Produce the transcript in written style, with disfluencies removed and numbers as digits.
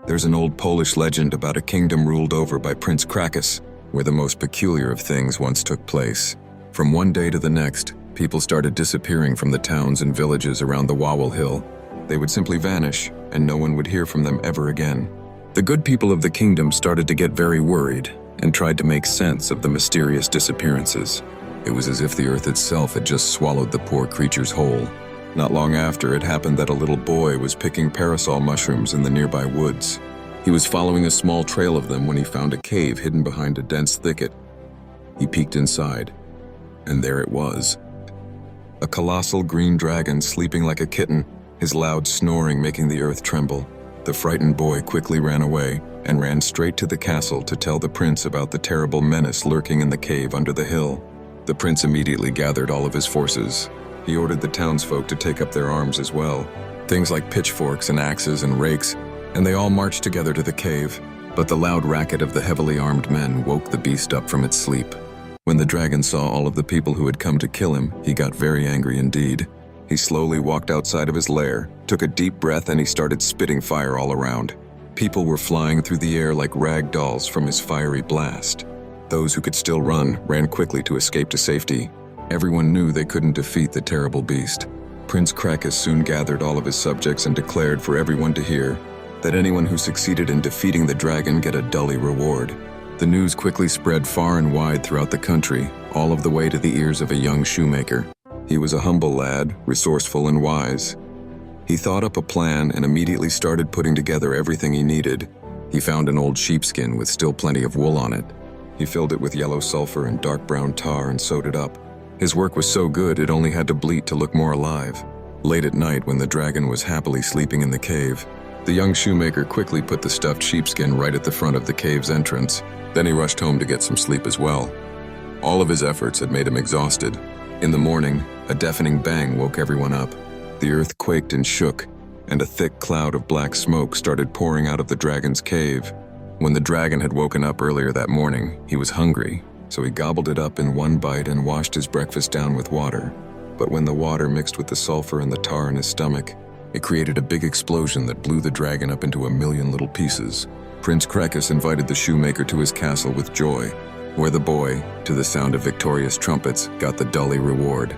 There's an old Polish legend about a kingdom ruled over by Prince Krakus, where the most peculiar of things once took place. From one day to the next, people started disappearing from the towns and villages around the Wawel hill. They would simply vanish, and no one would hear from them ever again. The good people of the kingdom started to get very worried and tried to make sense of the mysterious disappearances. It was as if the earth itself had just swallowed the poor creatures whole. Not long after, it happened that a little boy was picking parasol mushrooms in the nearby woods. He was following a small trail of them when he found a cave hidden behind a dense thicket. He peeked inside, and there it was. A colossal green dragon sleeping like a kitten, his loud snoring making the earth tremble. The frightened boy quickly ran away and ran straight to the castle to tell the prince about the terrible menace lurking in the cave under the hill. The prince immediately gathered all of his forces. He ordered the townsfolk to take up their arms as well, things like pitchforks and axes and rakes, and they all marched together to the cave. But the loud racket of the heavily armed men woke the beast up from its sleep. When the dragon saw all of the people who had come to kill him, he got very angry indeed. He slowly walked outside of his lair, took a deep breath, and he started spitting fire all around. People were flying through the air like rag dolls from his fiery blast. Those who could still run ran quickly to escape to safety. Everyone knew they couldn't defeat the terrible beast. Prince Krakus soon gathered all of his subjects and declared for everyone to hear that anyone who succeeded in defeating the dragon get a dully reward. The news quickly spread far and wide throughout the country, all of the way to the ears of a young shoemaker. He was a humble lad, resourceful and wise. He thought up a plan and immediately started putting together everything he needed. He found an old sheepskin with still plenty of wool on it. He filled it with yellow sulfur and dark brown tar and sewed it up. His work was so good it only had to bleat to look more alive. Late at night, when the dragon was happily sleeping in the cave, the young shoemaker quickly put the stuffed sheepskin right at the front of the cave's entrance. Then he rushed home to get some sleep as well. All of his efforts had made him exhausted. In the morning, a deafening bang woke everyone up. The earth quaked and shook, and a thick cloud of black smoke started pouring out of the dragon's cave. When the dragon had woken up earlier that morning, he was hungry, so he gobbled it up in one bite and washed his breakfast down with water. But when the water mixed with the sulfur and the tar in his stomach, it created a big explosion that blew the dragon up into a million little pieces. Prince Krakus invited the shoemaker to his castle with joy, where the boy, to the sound of victorious trumpets, got the dully reward.